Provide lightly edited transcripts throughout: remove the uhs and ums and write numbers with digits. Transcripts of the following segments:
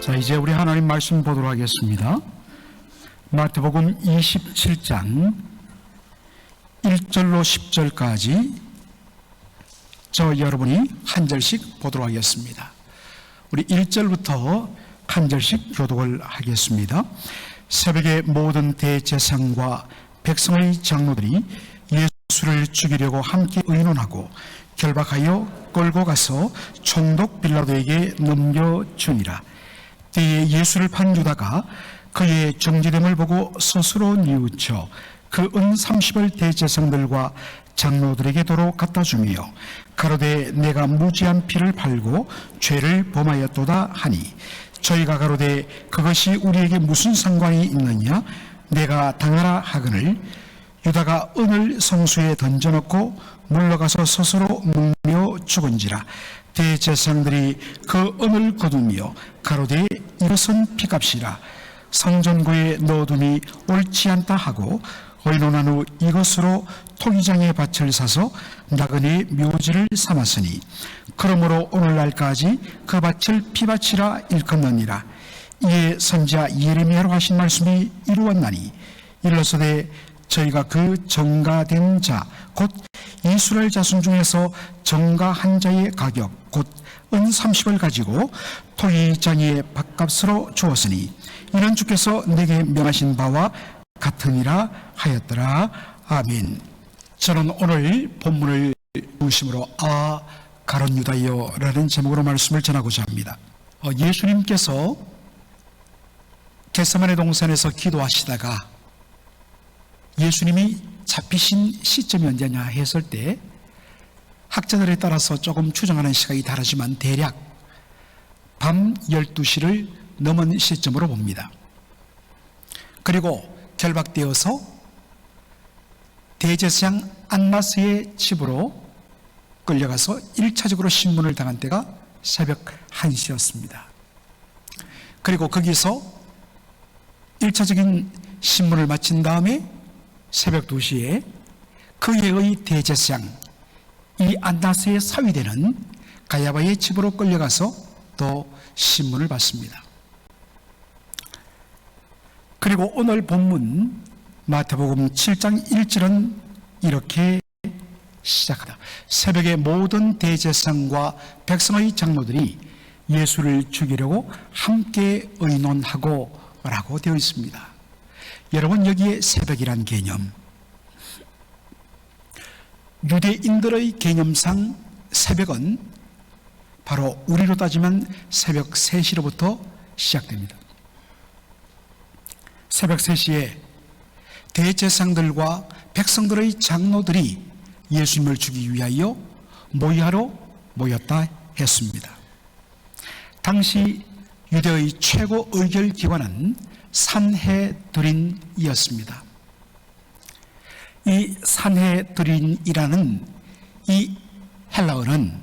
자, 이제 우리 하나님 말씀 보도록 하겠습니다. 마태복음 27장 1절로 10절까지 저 여러분이 한 절씩 보도록 하겠습니다. 우리 1절부터 한 절씩 교독을 하겠습니다. 새벽에 모든 대제사장과 백성의 장로들이 예수를 죽이려고 함께 의논하고 결박하여 끌고 가서 총독 빌라도에게 넘겨주니라. 때에 예수를 판 유다가 그의 정죄됨을 보고 스스로 뉘우쳐 그 은 30을 대제사장들과 장로들에게 도로 갖다 주며 가로되 내가 무지한 피를 팔고 죄를 범하였도다 하니 저희가 가로되 그것이 우리에게 무슨 상관이 있느냐 내가 당하라 하거늘 유다가 은을 성수에 던져놓고 물러가서 스스로 묵며 죽은지라. 대제사장들이 그 은을 거두며 가로되 이것은 피값이라 성전구에 넣어둠이 옳지 않다 하고 의논한 후 이것으로 토기장의 밭을 사서 나그네 묘지를 삼았으니 그러므로 오늘날까지 그 밭을 피밭이라 일컫느니라. 이에 선지자 예레미야로 하신 말씀이 이루었나니 일러서되 저희가 그 정가된 자 곧 이스라엘 자손 중에서 정가한 자의 가격 곧 은 30을 가지고 토기장의 밭값으로 주었으니 이는 주께서 내게 명하신 바와 같으니라 하였더라. 아멘. 저는 오늘 본문을 중심으로 가론 유다여 라는 제목으로 말씀을 전하고자 합니다. 예수님께서 겟세마네 동산에서 기도하시다가 예수님이 잡히신 시점이 언제냐 했을 때 학자들에 따라서 조금 추정하는 시각이 다르지만 대략 밤 12시를 넘은 시점으로 봅니다. 그리고 결박되어서 대제사장 안나스의 집으로 끌려가서 1차적으로 신문을 당한 때가 새벽 1시였습니다. 그리고 거기서 1차적인 신문을 마친 다음에 새벽 2시에 그의 대제사장 이 안나스의 사위되는 가야바의 집으로 끌려가서 또 신문을 받습니다. 그리고 오늘 본문 마태복음 7장 1절은 이렇게 시작하다. 새벽에 모든 대제사장과 백성의 장로들이 예수를 죽이려고 함께 의논하고 라고 되어 있습니다. 여러분, 여기에 새벽이란 개념, 유대인들의 개념상 새벽은 바로 우리로 따지면 새벽 3시로부터 시작됩니다. 새벽 3시에 대제사장들과 백성들의 장로들이 예수님을 죽이기 위하여 모의하러 모였다 했습니다. 당시 유대의 최고 의결기관은 산헤드린이었습니다. 이 산헤드린이라는 이 헬라어는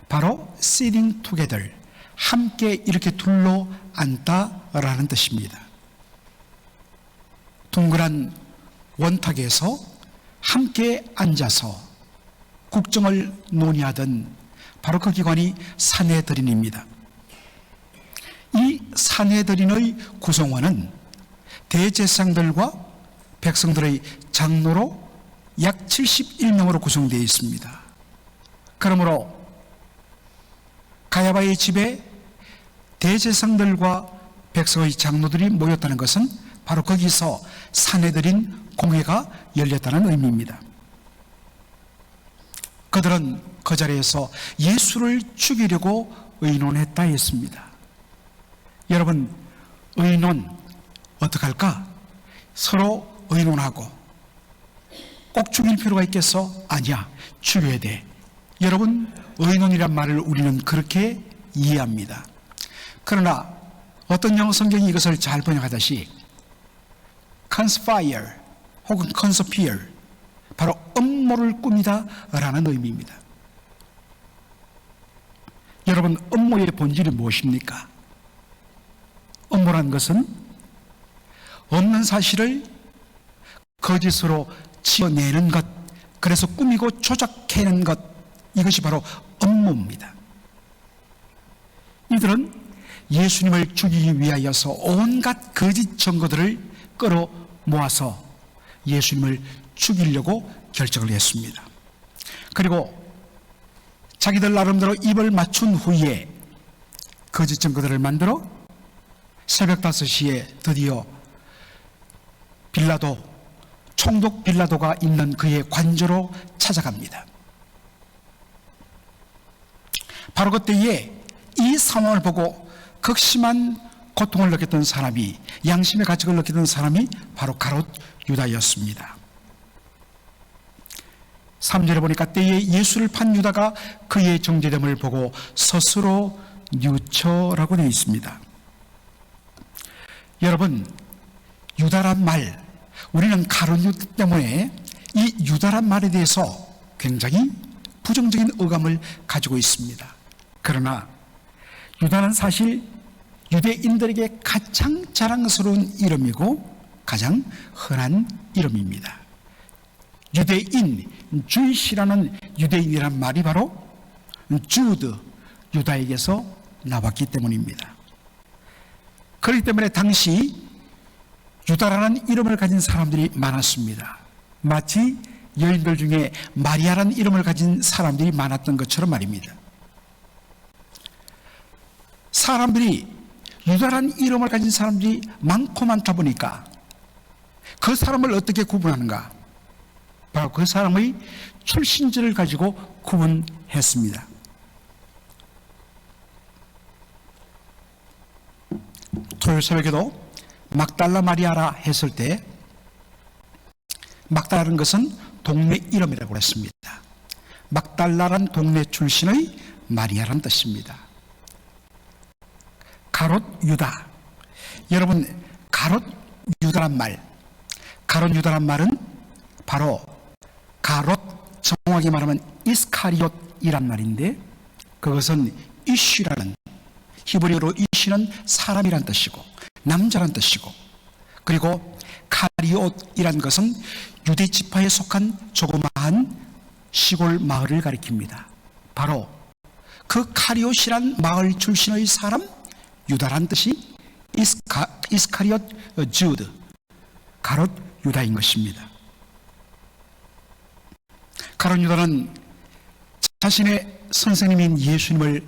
바로 sitting together, 함께 이렇게 둘러 앉다라는 뜻입니다. 둥그란 원탁에서 함께 앉아서 국정을 논의하던 바로 그 기관이 산헤드린입니다. 이 산헤드린의 구성원은 대제사장들과 백성들의 장로로 약 71명으로 구성되어 있습니다. 그러므로 가야바의 집에 대제사장들과 백성의 장로들이 모였다는 것은 바로 거기서 산헤드린 공회가 열렸다는 의미입니다. 그들은 그 자리에서 예수를 죽이려고 의논했다 했습니다. 여러분, 의논 어떻게 할까? 서로 의논하고 꼭 죽일 필요가 있겠어? 아니야, 죽여야 돼. 여러분, 의논이란 말을 우리는 그렇게 이해합니다. 그러나 어떤 영어 성경이 이것을 잘 번역하듯이 conspire 혹은 conspire, 바로 음모를 꾸미다 라는 의미입니다. 여러분, 음모의 본질이 무엇입니까? 음모란 것은 없는 사실을 거짓으로 지어내는 것, 그래서 꾸미고 조작해내는 것, 이것이 바로 음모입니다. 이들은 예수님을 죽이기 위하여서 온갖 거짓 증거들을 끌어 모아서 예수님을 죽이려고 결정을 했습니다. 그리고 자기들 나름대로 입을 맞춘 후에 거짓 증거들을 만들어 새벽 5시에 드디어 빌라도, 총독 빌라도가 있는 그의 관저로 찾아갑니다. 바로 그때에 이 상황을 보고 극심한 고통을 느꼈던 사람이, 양심의 가책을 느꼈던 사람이 바로 가롯 유다였습니다. 3절에 보니까 때에 예수를 판 유다가 그의 정죄됨을 보고 스스로 뉘우쳐라고 되어 있습니다. 여러분, 유다란 말, 우리는 가롯 유다 때문에 이 유다란 말에 대해서 굉장히 부정적인 의감을 가지고 있습니다. 그러나 유다는 사실 유대인들에게 가장 자랑스러운 이름이고 가장 흔한 이름입니다. 유대인, 주이시라는 유대인이란 말이 바로 주드, 유다에게서 나왔기 때문입니다. 그렇기 때문에 당시 유다라는 이름을 가진 사람들이 많았습니다. 마치 여인들 중에 마리아라는 이름을 가진 사람들이 많았던 것처럼 말입니다. 사람들이, 유다라는 이름을 가진 사람들이 많고 많다 보니까 그 사람을 어떻게 구분하는가? 바로 그 사람의 출신지를 가지고 구분했습니다. 토요일 새벽에도 막달라 마리아라 했을 때, 막달라는 것은 동네 이름이라고 했습니다. 막달라란 동네 출신의 마리아란 뜻입니다. 가롯 유다, 여러분, 가롯 유다란 말, 가롯 유다란 말은 바로 가롯, 정확히 말하면 이스카리옷이란 말인데, 그것은 이쉬라는, 히브리어로 이쉬는 사람이란 뜻이고 남자란 뜻이고, 그리고 카리옷이란 것은 유대 지파에 속한 조그마한 시골 마을을 가리킵니다. 바로 그 카리옷이란 마을 출신의 사람, 유다란 뜻이 이스카리옷 주드, 가롯 유다인 것입니다. 가롯 유다는 자신의 선생님인 예수님을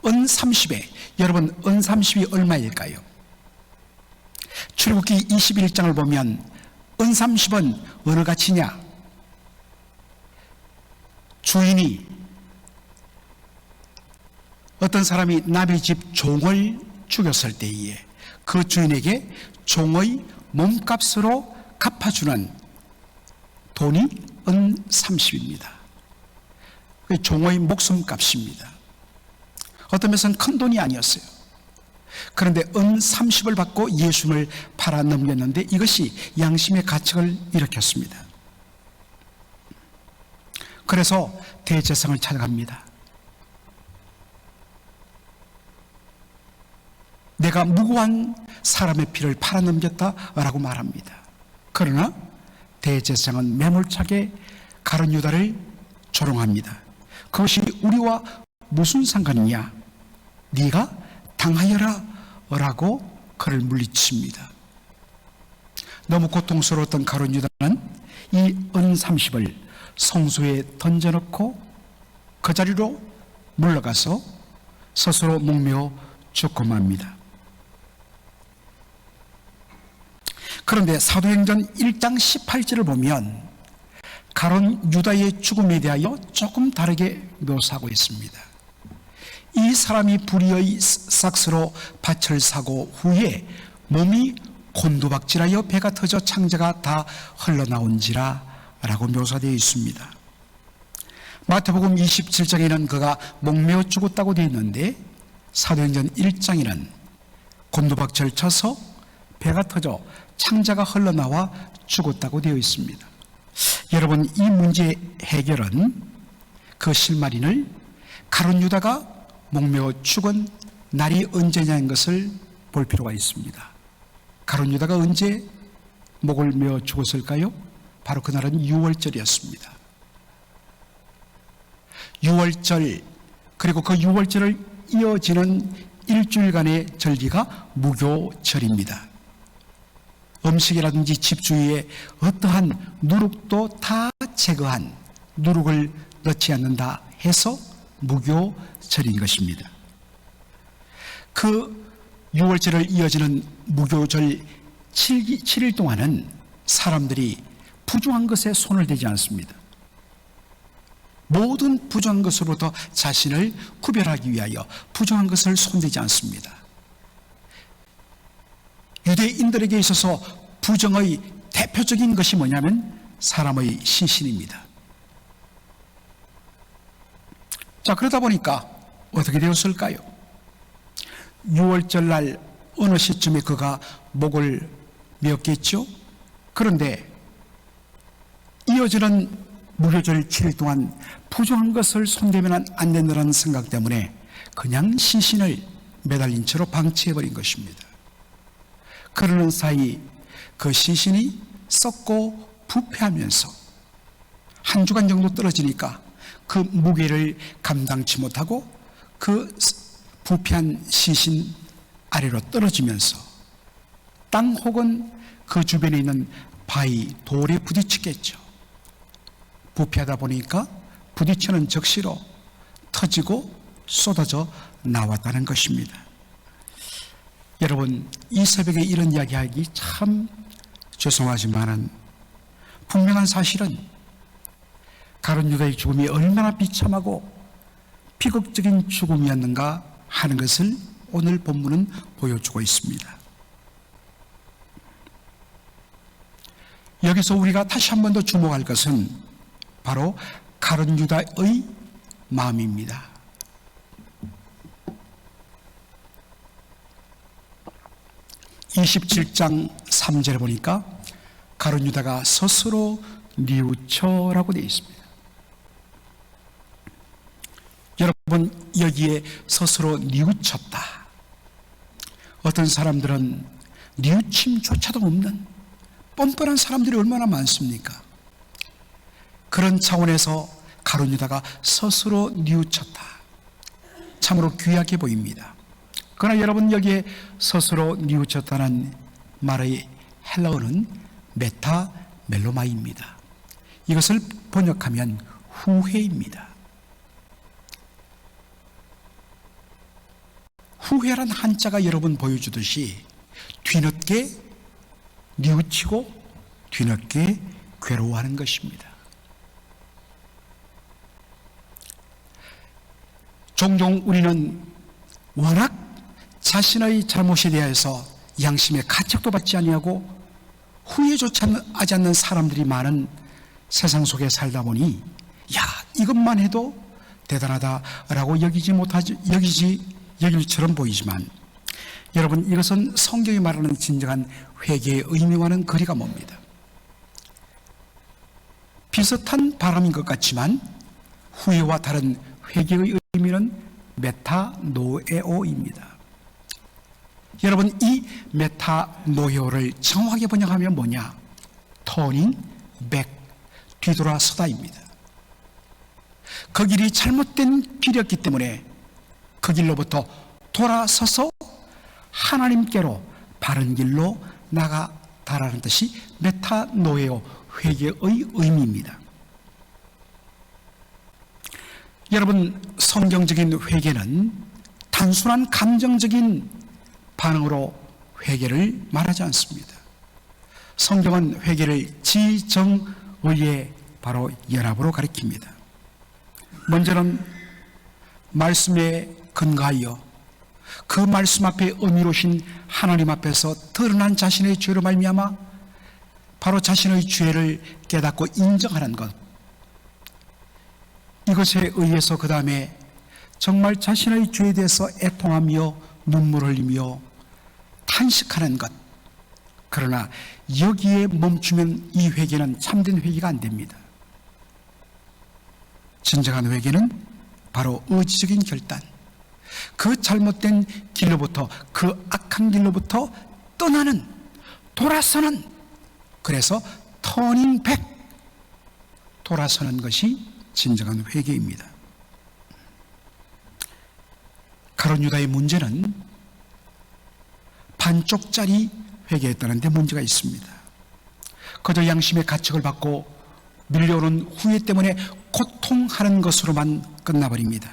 은 30에, 여러분 은 30이 얼마일까요? 출애굽기 21장을 보면 은 30은 어느 가치냐? 주인이, 어떤 사람이 남의 집 종을 죽였을 때에 그 주인에게 종의 몸값으로 갚아주는 돈이 은 30입니다. 종의 목숨값입니다. 어떤 면에서는 큰 돈이 아니었어요. 그런데 은 30을 받고 예수님을 팔아 넘겼는데 이것이 양심의 가책을 일으켰습니다. 그래서 대제사장을 찾아갑니다. 내가 무고한 사람의 피를 팔아 넘겼다라고 말합니다. 그러나 대제사장은 매몰차게 가룟 유다를 조롱합니다. 그것이 우리와 무슨 상관이냐? 네가 당하여라 라고 그를 물리칩니다. 너무 고통스러웠던 가룟 유다는 이 은 30을 성소에 던져놓고 그 자리로 물러가서 스스로 목매어 죽고 맙니다. 그런데 사도행전 1장 18절을 보면 가룟 유다의 죽음에 대하여 조금 다르게 묘사하고 있습니다. 이 사람이 불의의 삭스로 밭을 사고 후에 몸이 곤두박질하여 배가 터져 창자가 다 흘러나온지라 라고 묘사되어 있습니다. 마태복음 27장에는 그가 목매어 죽었다고 되어 있는데 사도행전 1장에는 곤두박질 쳐서 배가 터져 창자가 흘러나와 죽었다고 되어 있습니다. 여러분, 이 문제의 해결은 그 실마리를 가룟 유다가 목매어 죽은 날이 언제냐는 것을 볼 필요가 있습니다. 가룟 유다가 언제 목을 메어 죽었을까요? 바로 그날은 유월절이었습니다. 유월절, 그리고 그 유월절을 이어지는 일주일간의 절기가 무교절입니다. 음식이라든지 집 주위에 어떠한 누룩도 다 제거한, 누룩을 넣지 않는다 해서 무교절인 것입니다. 그 6월절을 이어지는 무교절 7일 동안은 사람들이 부정한 것에 손을 대지 않습니다. 모든 부정한 것으로부터 자신을 구별하기 위하여 부정한 것을 손대지 않습니다. 유대인들에게 있어서 부정의 대표적인 것이 뭐냐면 사람의 시신입니다. 자, 그러다 보니까 어떻게 되었을까요? 6월절 날 어느 시점에 그가 목을 메었겠죠? 그런데 이어지는 무교절 7일 동안 부정한 것을 손대면 안 된다는 생각 때문에 그냥 시신을 매달린 채로 방치해버린 것입니다. 그러는 사이 그 시신이 썩고 부패하면서 한 주간 정도 떨어지니까 그 무게를 감당치 못하고 그 부패한 시신 아래로 떨어지면서 땅 혹은 그 주변에 있는 바위, 돌에 부딪히겠죠. 부패하다 보니까 부딪히는 적시로 터지고 쏟아져 나왔다는 것입니다. 여러분, 이 새벽에 이런 이야기하기 참 죄송하지만은 분명한 사실은 가룟 유다의 죽음이 얼마나 비참하고 비극적인 죽음이었는가 하는 것을 오늘 본문은 보여주고 있습니다. 여기서 우리가 다시 한 번 더 주목할 것은 바로 가룟 유다의 마음입니다. 27장 3절에 보니까 가룟 유다가 스스로 뉘우쳐라고 되어 있습니다. 여러분, 여기에 스스로 뉘우쳤다. 어떤 사람들은 뉘우침조차도 없는 뻔뻔한 사람들이 얼마나 많습니까? 그런 차원에서 가룟 유다가 스스로 뉘우쳤다. 참으로 귀하게 보입니다. 그러나 여러분, 여기에 스스로 뉘우쳤다는 말의 헬라어는 메타멜로마입니다. 이것을 번역하면 후회입니다. 후회란 한자가 여러분 보여주듯이 뒤늦게 뉘우치고 뒤늦게 괴로워하는 것입니다. 종종 우리는 워낙 자신의 잘못에 대해서 양심의 가책도 받지 아니하고 후회조차 하지 않는 사람들이 많은 세상 속에 살다 보니 야, 이것만 해도 대단하다라고 여길 처럼 보이지만 여러분, 이것은 성경이 말하는 진정한 회개의 의미와는 거리가 멉니다. 비슷한 바람인 것 같지만 후회와 다른 회개의 의미는 메타노에오입니다. 여러분, 이 메타노에오를 정확하게 번역하면 뭐냐? 터닝 백, 뒤돌아서다입니다. 그 길이 잘못된 길이었기 때문에 그 길로부터 돌아서서 하나님께로 바른 길로 나가다라는 뜻이 메타노에오, 회개의 의미입니다. 여러분, 성경적인 회개는 단순한 감정적인 반응으로 회개를 말하지 않습니다. 성경은 회개를 지정의의 바로 연합으로 가리킵니다. 먼저는 말씀에 근거하여 그 말씀 앞에 의미로신 하나님 앞에서 드러난 자신의 죄로 말미암아 바로 자신의 죄를 깨닫고 인정하는 것, 이것에 의해서 그 다음에 정말 자신의 죄에 대해서 애통하며 눈물을 흘리며 탄식하는 것. 그러나 여기에 멈추면 이 회개는 참된 회개가 안 됩니다. 진정한 회개는 바로 의지적인 결단, 그 잘못된 길로부터, 그 악한 길로부터 떠나는, 돌아서는, 그래서 터닝 백, 돌아서는 것이 진정한 회개입니다. 가룟 유다의 문제는 반쪽짜리 회개했다는 데 문제가 있습니다. 그저 양심의 가책을 받고 밀려오는 후회 때문에 고통하는 것으로만 끝나버립니다.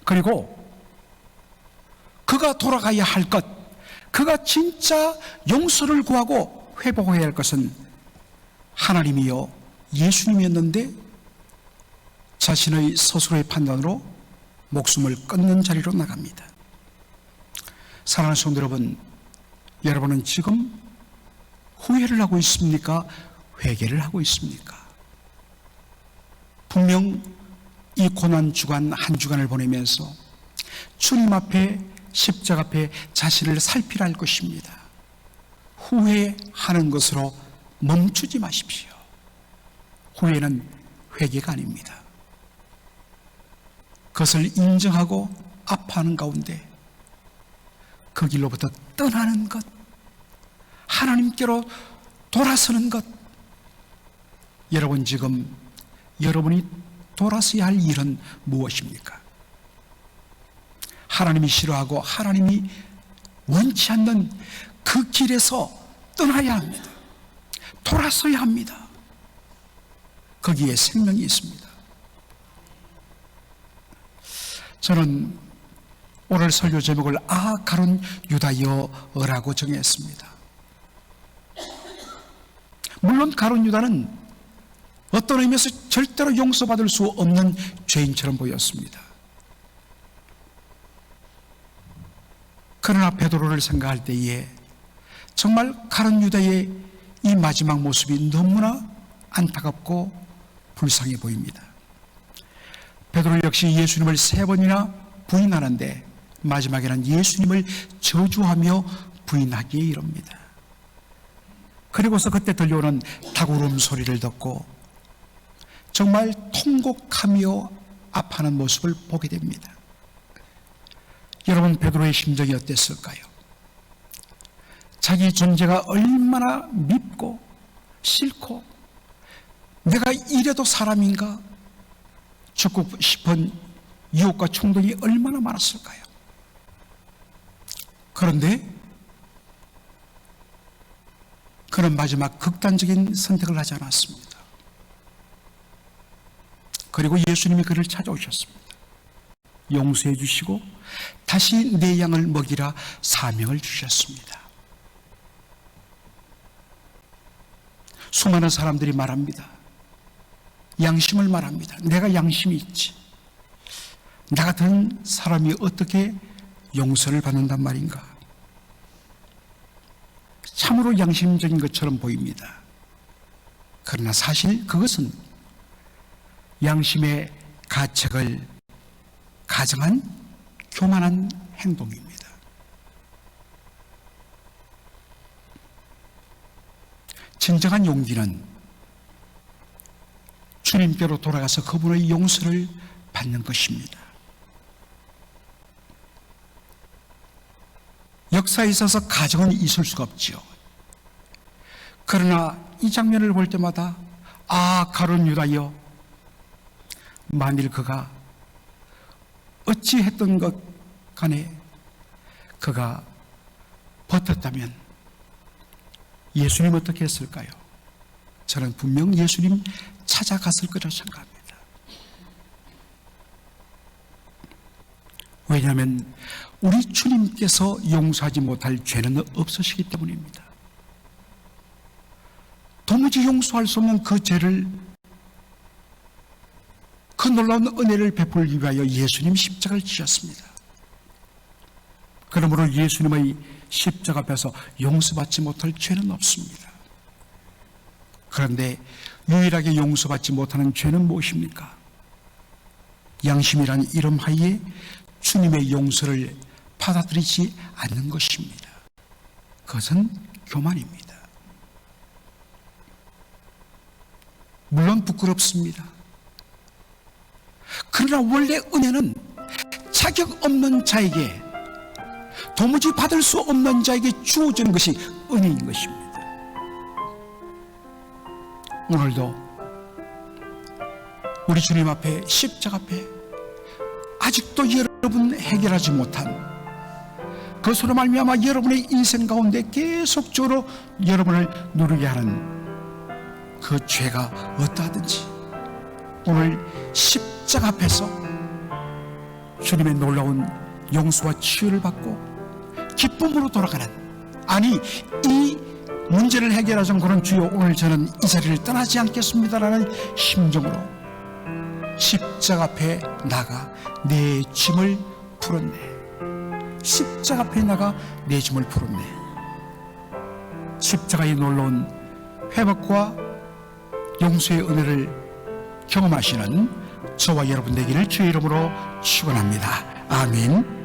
그리고 그가 돌아가야 할 것, 그가 진짜 용서를 구하고 회복해야 할 것은 하나님이요 예수님이었는데 자신의 스스로의 판단으로 목숨을 끊는 자리로 나갑니다. 사랑하는 성도 여러분, 여러분은 지금 후회를 하고 있습니까? 회개를 하고 있습니까? 분명 이 고난 주간 한 주간을 보내면서 주님 앞에 십자가 앞에 자신을 살피라 할 것입니다. 후회하는 것으로 멈추지 마십시오. 후회는 회개가 아닙니다. 그것을 인정하고 아파하는 가운데 그 길로부터 떠나는 것, 하나님께로 돌아서는 것. 여러분 지금 여러분이 돌아서야 할 일은 무엇입니까? 하나님이 싫어하고 하나님이 원치 않는 그 길에서 떠나야 합니다. 돌아서야 합니다. 거기에 생명이 있습니다. 저는 오늘 설교 제목을 가룟 유다여라고 정했습니다. 물론 가룟 유다는 어떤 의미에서 절대로 용서받을 수 없는 죄인처럼 보였습니다. 그러나 베드로를 생각할 때에 정말 가룟 유다의 이 마지막 모습이 너무나 안타깝고 불쌍해 보입니다. 베드로 역시 예수님을 3번이나 부인하는데 마지막에는 예수님을 저주하며 부인하기에 이릅니다. 그리고서 그때 들려오는 닭울음 소리를 듣고 정말 통곡하며 아파하는 모습을 보게 됩니다. 여러분, 베드로의 심정이 어땠을까요? 자기 존재가 얼마나 밉고 싫고 내가 이래도 사람인가 죽고 싶은 유혹과 충동이 얼마나 많았을까요? 그런데 그는 마지막 극단적인 선택을 하지 않았습니다. 그리고 예수님이 그를 찾아오셨습니다. 용서해 주시고 다시 내 양을 먹이라 사명을 주셨습니다. 수많은 사람들이 말합니다. 양심을 말합니다. 내가 양심이 있지. 나 같은 사람이 어떻게 용서를 받는단 말인가? 참으로 양심적인 것처럼 보입니다. 그러나 사실 그것은 양심의 가책을 가정한 교만한 행동입니다. 진정한 용기는 주님께로 돌아가서 그분의 용서를 받는 것입니다. 역사에 있어서 가정은 있을 수가 없지요. 그러나 이 장면을 볼 때마다 가룟 유다여, 만일 그가 어찌했던 것 간에 그가 버텼다면 예수님 어떻게 했을까요? 저는 분명 예수님 찾아갔을 거라고 생각합니다. 왜냐하면 우리 주님께서 용서하지 못할 죄는 없으시기 때문입니다. 도무지 용서할 수 없는 그 죄를, 그 놀라운 은혜를 베풀기 위하여 예수님 십자가를 지셨습니다. 그러므로 예수님의 십자가 앞에서 용서받지 못할 죄는 없습니다. 그런데 유일하게 용서받지 못하는 죄는 무엇입니까? 양심이란 이름 하에 주님의 용서를 받아들이지 않는 것입니다. 그것은 교만입니다. 물론 부끄럽습니다. 그러나 원래 은혜는 자격 없는 자에게, 도무지 받을 수 없는 자에게 주어지는 것이 은혜인 것입니다. 오늘도 우리 주님 앞에, 십자가 앞에 아직도 여러분 여러분 해결하지 못한 그것으로 말미암아 여러분의 인생 가운데 계속적으로 여러분을 누르게 하는 그 죄가 어떠하든지 오늘 십자가 앞에서 주님의 놀라운 용서와 치유를 받고 기쁨으로 돌아가는, 아니 이 문제를 해결하자는 그런 주여 오늘 저는 이 자리를 떠나지 않겠습니다라는 심정으로 십자가 앞에 나가 내 짐을 풀었네. 십자가 앞에 나가 내 짐을 풀었네. 십자가의 놀라운 회복과 용서의 은혜를 경험하시는 저와 여러분 되기를 주의 이름으로 축원합니다. 아멘.